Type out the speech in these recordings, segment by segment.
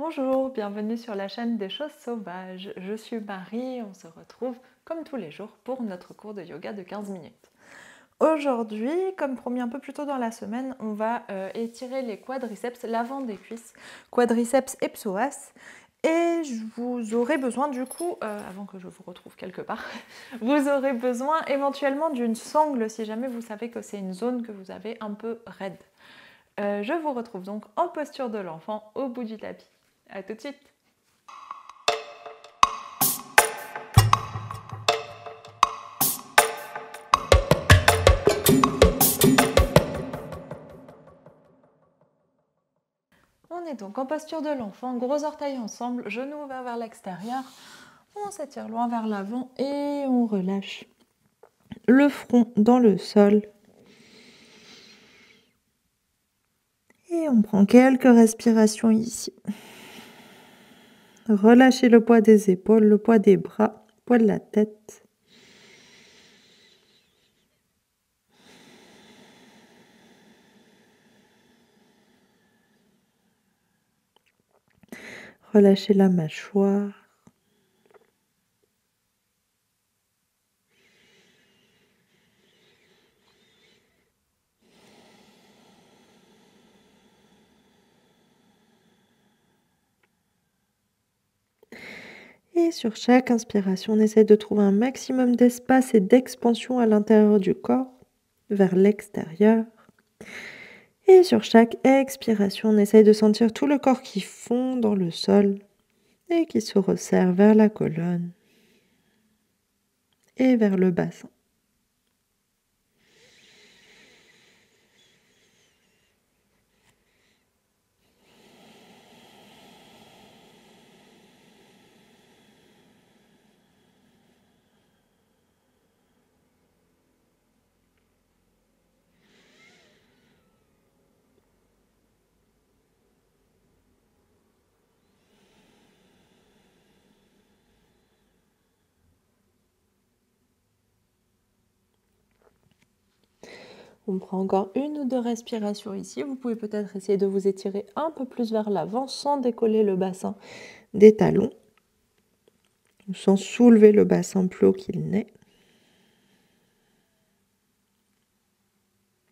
Bonjour, bienvenue sur la chaîne des choses sauvages. Je suis Marie et on se retrouve comme tous les jours pour notre cours de yoga de 15 minutes. Aujourd'hui, comme promis un peu plus tôt dans la semaine, on va étirer les quadriceps, l'avant des cuisses, quadriceps et psoas. Et vous aurez besoin du coup, avant que je vous retrouve quelque part, vous aurez besoin éventuellement d'une sangle si jamais vous savez que c'est une zone que vous avez un peu raide. Je vous retrouve donc en posture de l'enfant au bout du tapis. A tout de suite. On est donc en posture de l'enfant, gros orteils ensemble, genoux ouverts vers l'extérieur. On s'étire loin vers l'avant et on relâche le front dans le sol. Et on prend quelques respirations ici. Relâchez le poids des épaules, le poids des bras, le poids de la tête. Relâchez la mâchoire. Et sur chaque inspiration, on essaie de trouver un maximum d'espace et d'expansion à l'intérieur du corps, vers l'extérieur. Et sur chaque expiration, on essaye de sentir tout le corps qui fond dans le sol et qui se resserre vers la colonne et vers le bassin. On prend encore une ou deux respirations ici. Vous pouvez peut-être essayer de vous étirer un peu plus vers l'avant sans décoller le bassin des talons, sans soulever le bassin plus haut qu'il n'est.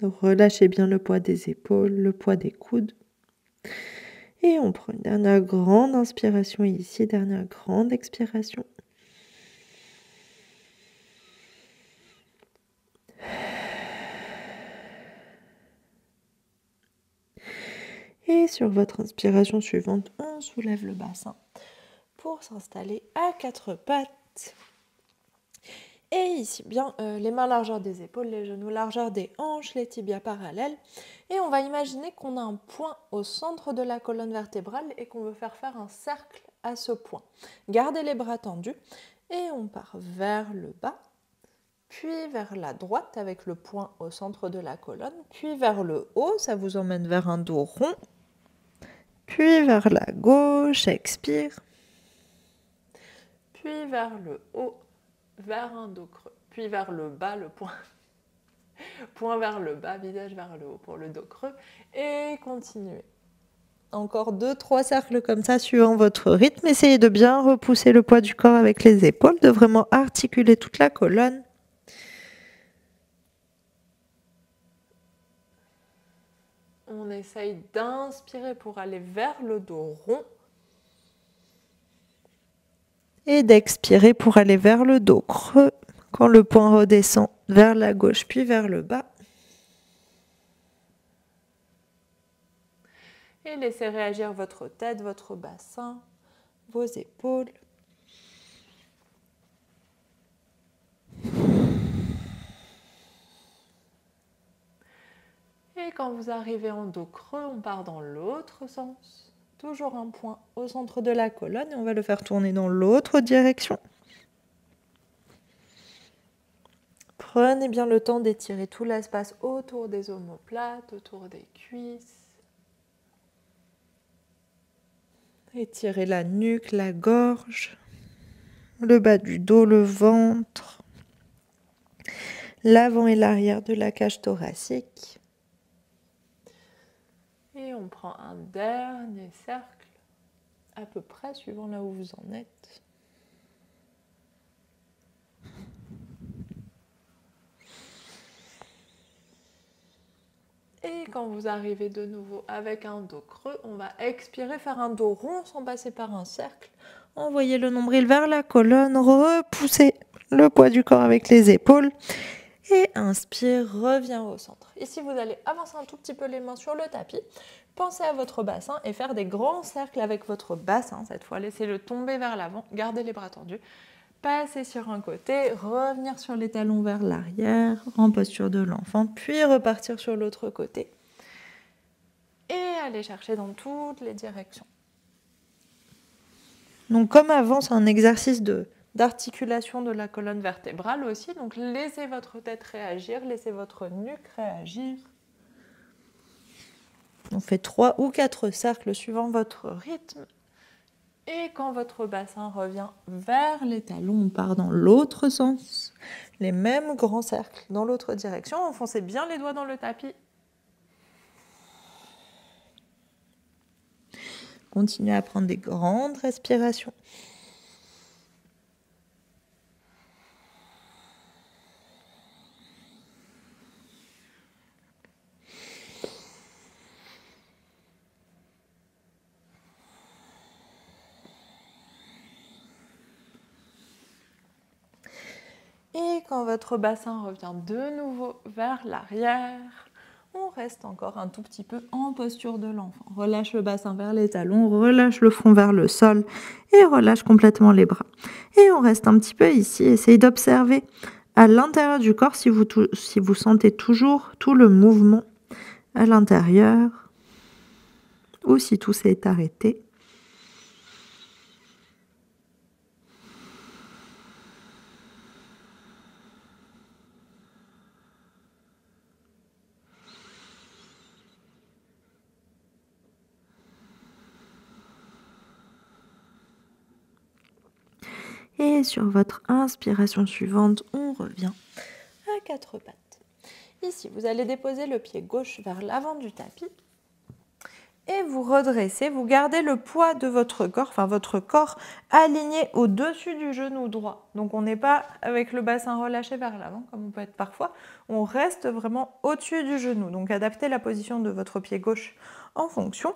Relâchez bien le poids des épaules, le poids des coudes. Et on prend une dernière grande inspiration ici, dernière grande expiration. Et sur votre inspiration suivante, on soulève le bassin pour s'installer à quatre pattes. Et ici, bien les mains largeur des épaules, les genoux largeur des hanches, les tibias parallèles. Et on va imaginer qu'on a un point au centre de la colonne vertébrale et qu'on veut faire un cercle à ce point. Gardez les bras tendus et on part vers le bas, puis vers la droite avec le point au centre de la colonne, puis vers le haut, ça vous emmène vers un dos rond. Puis vers la gauche, expire. Puis vers le haut, vers un dos creux. Puis vers le bas, le point. Point vers le bas, visage vers le haut pour le dos creux. Et continuez. Encore 2-3 cercles comme ça, suivant votre rythme. Essayez de bien repousser le poids du corps avec les épaules, de vraiment articuler toute la colonne. On essaye d'inspirer pour aller vers le dos rond. Et d'expirer pour aller vers le dos creux quand le point redescend vers la gauche puis vers le bas. Et laissez réagir votre tête, votre bassin, vos épaules. Et quand vous arrivez en dos creux, on part dans l'autre sens. Toujours un point au centre de la colonne et on va le faire tourner dans l'autre direction. Prenez bien le temps d'étirer tout l'espace autour des omoplates, autour des cuisses. Étirez la nuque, la gorge, le bas du dos, le ventre, l'avant et l'arrière de la cage thoracique. Et on prend un dernier cercle à peu près, suivant là où vous en êtes. Et quand vous arrivez de nouveau avec un dos creux, on va expirer, faire un dos rond sans passer par un cercle. Envoyez le nombril vers la colonne, repoussez le poids du corps avec les épaules. Et inspire, reviens au centre. Ici, vous allez avancer un tout petit peu les mains sur le tapis. Pensez à votre bassin et faire des grands cercles avec votre bassin. Cette fois, laissez-le tomber vers l'avant, gardez les bras tendus. Passer sur un côté, revenir sur les talons vers l'arrière, en posture de l'enfant, puis repartir sur l'autre côté. Et aller chercher dans toutes les directions. Donc comme avant, c'est un exercice d'articulation de la colonne vertébrale aussi. Donc laissez votre tête réagir, laissez votre nuque réagir. On fait 3 ou 4 cercles suivant votre rythme. Et quand votre bassin revient vers les talons, on part dans l'autre sens. Les mêmes grands cercles dans l'autre direction. Enfoncez bien les doigts dans le tapis. Continuez à prendre des grandes respirations. Et quand votre bassin revient de nouveau vers l'arrière, on reste encore un tout petit peu en posture de l'enfant. Relâche le bassin vers les talons, relâche le front vers le sol et relâche complètement les bras. Et on reste un petit peu ici. Essayez d'observer à l'intérieur du corps si vous sentez toujours tout le mouvement à l'intérieur ou si tout s'est arrêté. Et sur votre inspiration suivante, on revient à 4 pattes. Ici, vous allez déposer le pied gauche vers l'avant du tapis et vous redressez. Vous gardez le poids de votre corps, enfin votre corps aligné au-dessus du genou droit. Donc on n'est pas avec le bassin relâché vers l'avant, comme on peut être parfois. On reste vraiment au-dessus du genou. Donc adaptez la position de votre pied gauche en fonction.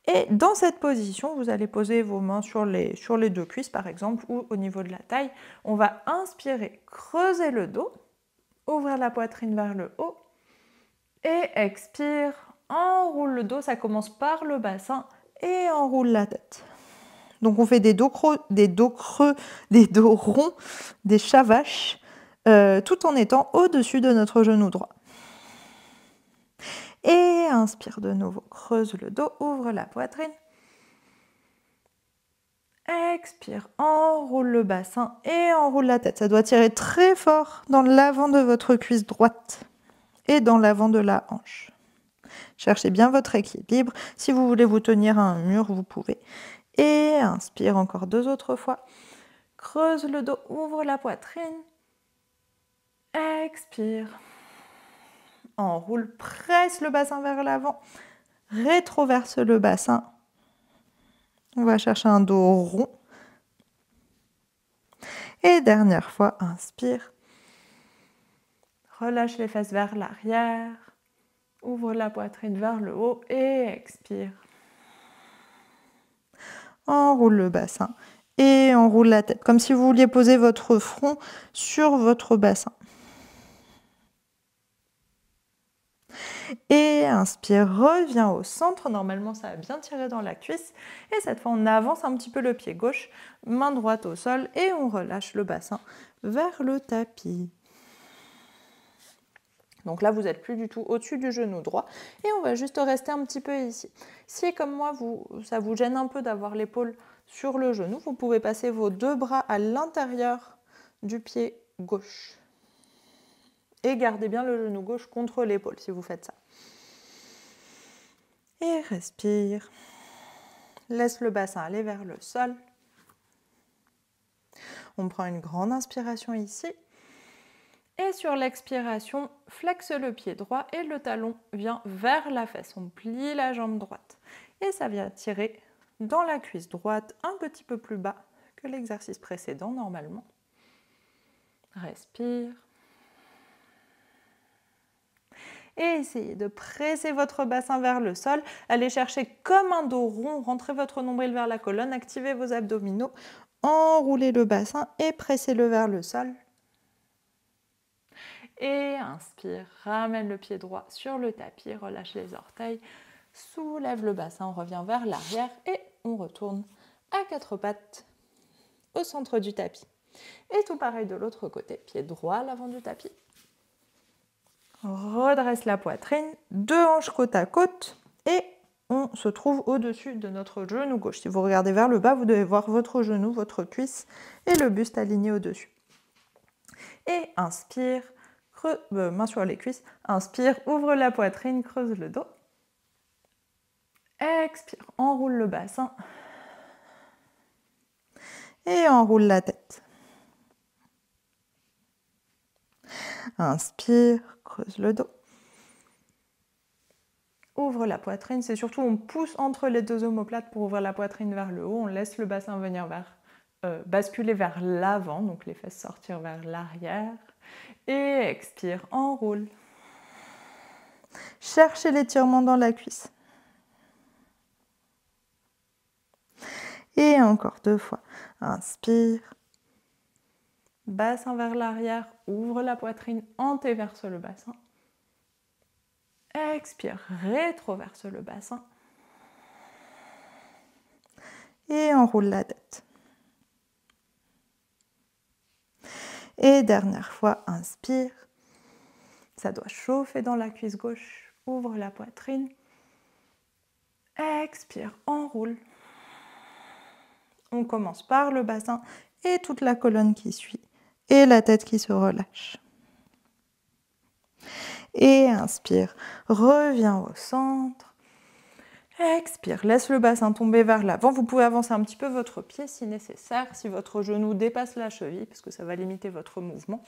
Et dans cette position, vous allez poser vos mains sur les 2 cuisses, par exemple, ou au niveau de la taille. On va inspirer, creuser le dos, ouvrir la poitrine vers le haut, et expire, enroule le dos, ça commence par le bassin, et enroule la tête. Donc on fait des dos creux, des dos ronds, des chavaches, tout en étant au-dessus de notre genou droit. Et inspire de nouveau, creuse le dos, ouvre la poitrine. Expire, enroule le bassin et enroule la tête. Ça doit tirer très fort dans l'avant de votre cuisse droite et dans l'avant de la hanche. Cherchez bien votre équilibre. Si vous voulez vous tenir à un mur, vous pouvez. Et inspire encore 2 autres fois. Creuse le dos, ouvre la poitrine. Expire. Enroule, presse le bassin vers l'avant. Rétroverse le bassin. On va chercher un dos rond. Et dernière fois, inspire. Relâche les fesses vers l'arrière. Ouvre la poitrine vers le haut et expire. Enroule le bassin et enroule la tête, comme si vous vouliez poser votre front sur votre bassin. Et inspire, reviens au centre. Normalement, ça va bien tirer dans la cuisse. Et cette fois, on avance un petit peu le pied gauche, main droite au sol et on relâche le bassin vers le tapis. Donc là, vous n'êtes plus du tout au-dessus du genou droit. Et on va juste rester un petit peu ici. Si, comme moi, ça vous gêne un peu d'avoir l'épaule sur le genou, vous pouvez passer vos 2 bras à l'intérieur du pied gauche. Et gardez bien le genou gauche contre l'épaule si vous faites ça. Et respire. Laisse le bassin aller vers le sol. On prend une grande inspiration ici. Et sur l'expiration, flexe le pied droit et le talon vient vers la fesse. On plie la jambe droite. Et ça vient tirer dans la cuisse droite, un petit peu plus bas que l'exercice précédent normalement. Respire. Et essayez de presser votre bassin vers le sol. Allez chercher comme un dos rond, rentrez votre nombril vers la colonne, activez vos abdominaux, enroulez le bassin et pressez-le vers le sol. Et inspire, ramène le pied droit sur le tapis, relâche les orteils, soulève le bassin, on revient vers l'arrière et on retourne à quatre pattes au centre du tapis. Et tout pareil de l'autre côté, pied droit à l'avant du tapis. Redresse la poitrine, deux hanches côte à côte et on se trouve au-dessus de notre genou gauche. Si vous regardez vers le bas, vous devez voir votre genou, votre cuisse et le buste aligné au-dessus. Et inspire, main sur les cuisses, inspire, ouvre la poitrine, creuse le dos. Expire, enroule le bassin et enroule la tête. Inspire, creuse le dos. Ouvre la poitrine, c'est surtout on pousse entre les deux omoplates pour ouvrir la poitrine vers le haut. On laisse le bassin venir basculer vers l'avant, donc les fesses sortir vers l'arrière. Et expire, enroule. Cherchez l'étirement dans la cuisse. Et encore deux fois. Inspire. Bassin vers l'arrière, ouvre la poitrine, antéverse le bassin. Expire, rétroverse le bassin. Et enroule la tête. Et dernière fois, inspire. Ça doit chauffer dans la cuisse gauche. Ouvre la poitrine. Expire, enroule. On commence par le bassin et toute la colonne qui suit. Et la tête qui se relâche. Et inspire, reviens au centre. Expire, laisse le bassin tomber vers l'avant. Vous pouvez avancer un petit peu votre pied si nécessaire, si votre genou dépasse la cheville, parce que ça va limiter votre mouvement.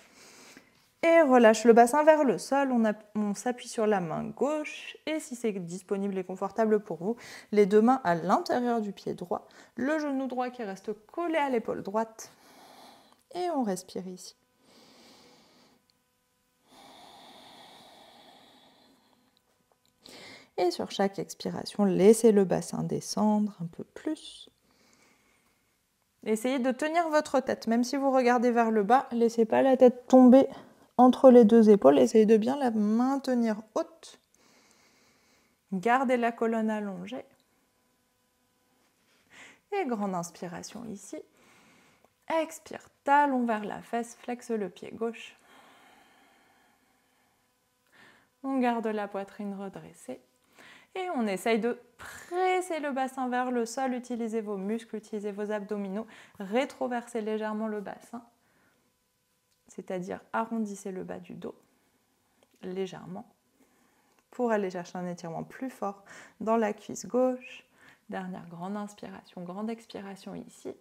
Et relâche le bassin vers le sol, on s'appuie sur la main gauche et si c'est disponible et confortable pour vous, les deux mains à l'intérieur du pied droit, le genou droit qui reste collé à l'épaule droite et on respire ici. Et sur chaque expiration, laissez le bassin descendre un peu plus. Essayez de tenir votre tête, même si vous regardez vers le bas, laissez pas la tête tomber entre les deux épaules, essayez de bien la maintenir haute. Gardez la colonne allongée. Et grande inspiration ici. Expire, talon vers la fesse, flexe le pied gauche. On garde la poitrine redressée. Et on essaye de presser le bassin vers le sol, utilisez vos muscles, utilisez vos abdominaux, rétroversez légèrement le bassin, c'est-à-dire arrondissez le bas du dos légèrement pour aller chercher un étirement plus fort dans la cuisse gauche. Dernière grande inspiration, grande expiration ici.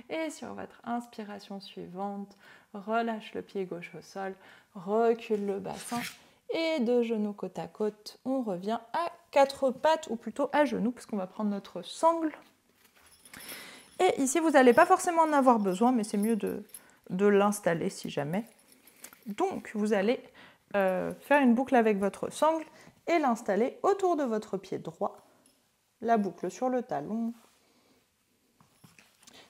Et sur votre inspiration suivante, relâche le pied gauche au sol, recule le bassin et de genoux côte à côte, on revient à quatre pattes ou plutôt à genoux parce qu'on va prendre notre sangle. Et ici, vous n'allez pas forcément en avoir besoin, mais c'est mieux de l'installer si jamais. Donc, vous allez faire une boucle avec votre sangle et l'installer autour de votre pied droit. La boucle sur le talon.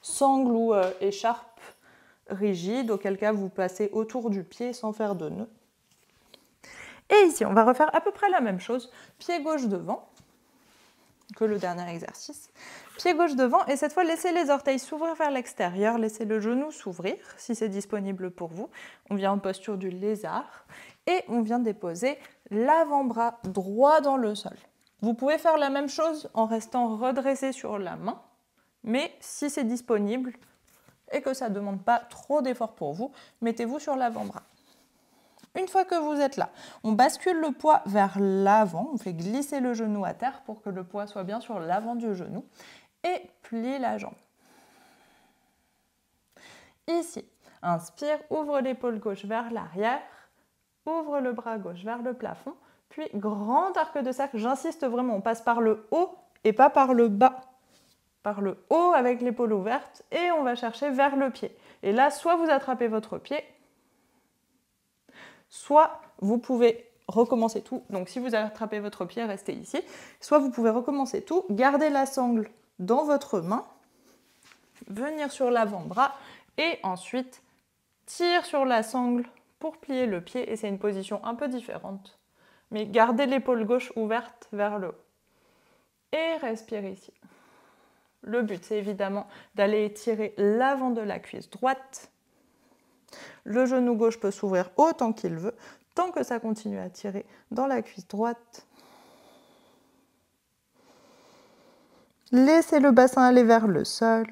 Sangle ou écharpe rigide, auquel cas vous passez autour du pied sans faire de nœud. Et ici, on va refaire à peu près la même chose. Pied gauche devant, que le dernier exercice. Pied gauche devant, et cette fois, laissez les orteils s'ouvrir vers l'extérieur, laissez le genou s'ouvrir, si c'est disponible pour vous. On vient en posture du lézard, et on vient déposer l'avant-bras droit dans le sol. Vous pouvez faire la même chose en restant redressé sur la main, mais si c'est disponible et que ça ne demande pas trop d'effort pour vous, mettez-vous sur l'avant-bras. Une fois que vous êtes là, on bascule le poids vers l'avant, on fait glisser le genou à terre pour que le poids soit bien sur l'avant du genou et plie la jambe. Ici, inspire, ouvre l'épaule gauche vers l'arrière, ouvre le bras gauche vers le plafond, puis grand arc de cercle. J'insiste vraiment, on passe par le haut et pas par le bas. Par le haut avec l'épaule ouverte et on va chercher vers le pied. Et là, soit vous attrapez votre pied, soit vous pouvez recommencer tout. Donc si vous attrapez votre pied, restez ici. Soit vous pouvez recommencer tout, garder la sangle dans votre main, venir sur l'avant-bras et ensuite tire sur la sangle pour plier le pied. Et c'est une position un peu différente. Mais gardez l'épaule gauche ouverte vers le haut. Et respirez ici. Le but, c'est évidemment d'aller étirer l'avant de la cuisse droite. Le genou gauche peut s'ouvrir autant qu'il veut, tant que ça continue à tirer dans la cuisse droite. Laissez le bassin aller vers le sol.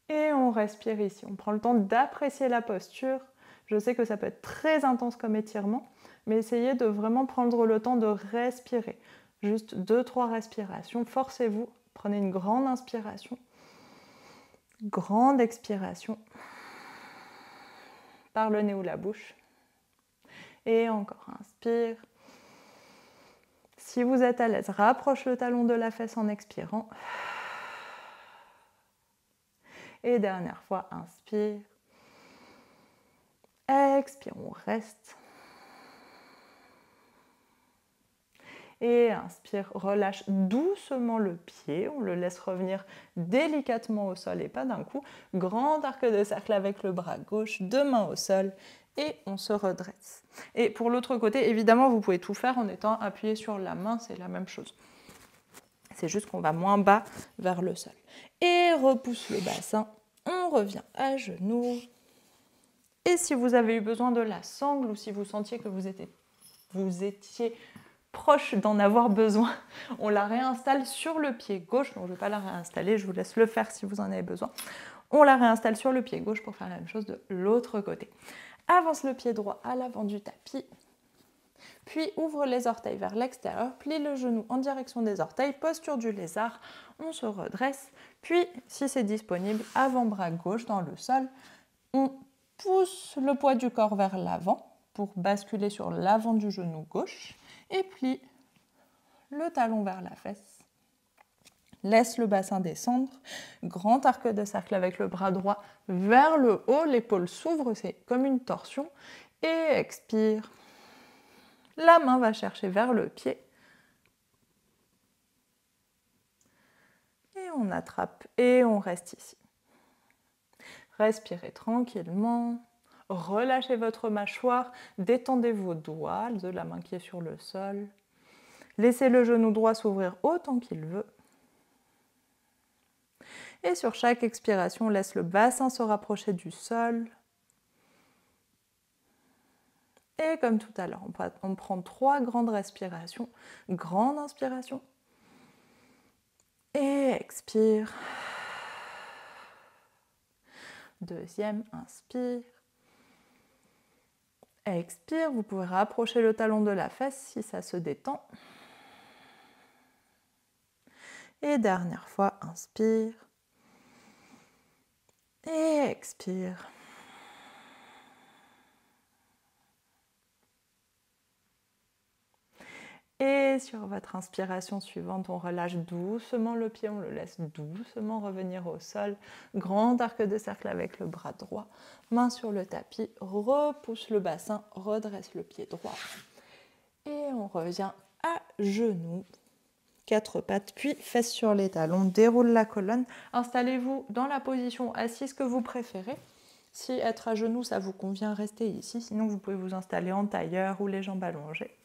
Et on respire ici. On prend le temps d'apprécier la posture. Je sais que ça peut être très intense comme étirement, mais essayez de vraiment prendre le temps de respirer. Juste 2-3 respirations. Forcez-vous. Prenez une grande inspiration. Grande expiration. Par le nez ou la bouche. Et encore, inspire. Si vous êtes à l'aise, rapproche le talon de la fesse en expirant. Et dernière fois, inspire. Expire, on reste. Et inspire, relâche doucement le pied, on le laisse revenir délicatement au sol et pas d'un coup. Grand arc de cercle avec le bras gauche, 2 mains au sol et on se redresse. Et pour l'autre côté, évidemment, vous pouvez tout faire en étant appuyé sur la main, c'est la même chose. C'est juste qu'on va moins bas vers le sol. Et repousse le bassin, on revient à genoux. Et si vous avez eu besoin de la sangle ou si vous sentiez que vous étiez proche d'en avoir besoin, on la réinstalle sur le pied gauche. Donc je ne vais pas la réinstaller, je vous laisse le faire si vous en avez besoin. On la réinstalle sur le pied gauche pour faire la même chose de l'autre côté. Avance le pied droit à l'avant du tapis, puis ouvre les orteils vers l'extérieur, plie le genou en direction des orteils, posture du lézard, on se redresse, puis si c'est disponible, avant-bras gauche dans le sol, on pousse le poids du corps vers l'avant pour basculer sur l'avant du genou gauche et plie le talon vers la fesse. Laisse le bassin descendre, grand arc de cercle avec le bras droit vers le haut, l'épaule s'ouvre, c'est comme une torsion, et expire. La main va chercher vers le pied. Et on attrape et on reste ici. Respirez tranquillement, relâchez votre mâchoire, détendez vos doigts de la main qui est sur le sol. Laissez le genou droit s'ouvrir autant qu'il veut. Et sur chaque expiration, laisse le bassin se rapprocher du sol. Et comme tout à l'heure, on prend 3 grandes respirations. Grande inspiration. Et expire. Deuxième, inspire. Expire, vous pouvez rapprocher le talon de la fesse si ça se détend. Et dernière fois, inspire. Et expire. Et sur votre inspiration suivante, on relâche doucement le pied, on le laisse doucement revenir au sol. Grand arc de cercle avec le bras droit, main sur le tapis, repousse le bassin, redresse le pied droit. Et on revient à genoux, 4 pattes, puis fesses sur les talons, déroule la colonne. Installez-vous dans la position assise que vous préférez. Si être à genoux, ça vous convient, restez ici. Sinon, vous pouvez vous installer en tailleur ou les jambes allongées.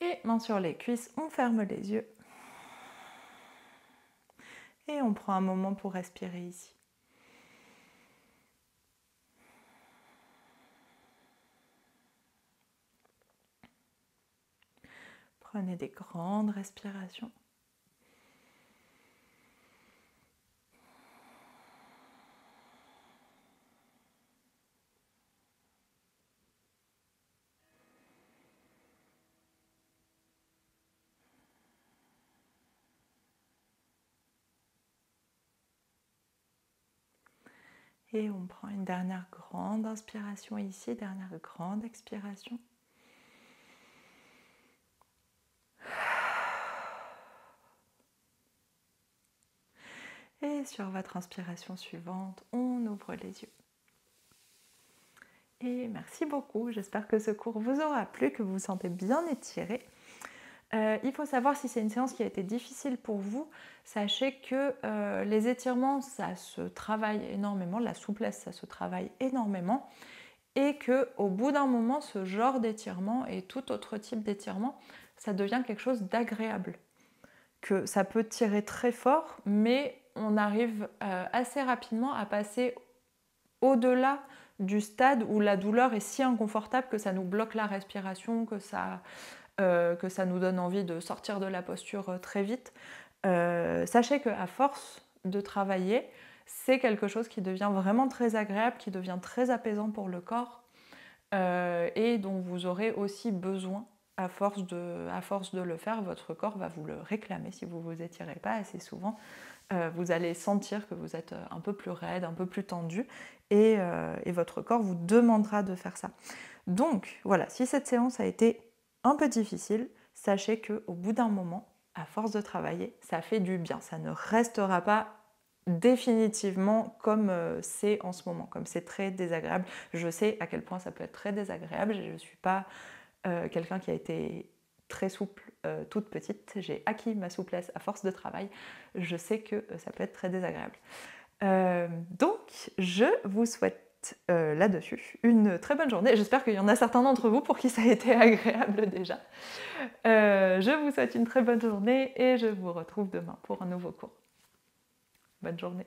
Et main sur les cuisses, on ferme les yeux. Et on prend un moment pour respirer ici. Prenez des grandes respirations. Et on prend une dernière grande inspiration ici, dernière grande expiration. Et sur votre inspiration suivante, on ouvre les yeux. Et merci beaucoup, j'espère que ce cours vous aura plu, que vous vous sentez bien étiré. Il faut savoir si c'est une séance qui a été difficile pour vous, sachez que les étirements, ça se travaille énormément, la souplesse, ça se travaille énormément, et qu'au bout d'un moment, ce genre d'étirement et tout autre type d'étirement, ça devient quelque chose d'agréable. Que ça peut tirer très fort, mais on arrive assez rapidement à passer au-delà du stade où la douleur est si inconfortable que ça nous bloque la respiration, que ça nous donne envie de sortir de la posture très vite. Sachez qu'à force de travailler, c'est quelque chose qui devient vraiment très agréable, qui devient très apaisant pour le corps et dont vous aurez aussi besoin à force de le faire. Votre corps va vous le réclamer si vous ne vous étirez pas assez souvent. Vous allez sentir que vous êtes un peu plus raide, un peu plus tendu et votre corps vous demandera de faire ça. Donc voilà, si cette séance a été un peu difficile, sachez qu'au bout d'un moment, à force de travailler, ça fait du bien. Ça ne restera pas définitivement comme c'est en ce moment, comme c'est très désagréable. Je sais à quel point ça peut être très désagréable. Je ne suis pas quelqu'un qui a été très souple toute petite. J'ai acquis ma souplesse à force de travail. Je sais que ça peut être très désagréable. Donc, je vous souhaite là-dessus une très bonne journée. J'espère qu'il y en a certains d'entre vous pour qui ça a été agréable déjà. Je vous souhaite une très bonne journée et je vous retrouve demain pour un nouveau cours. Bonne journée.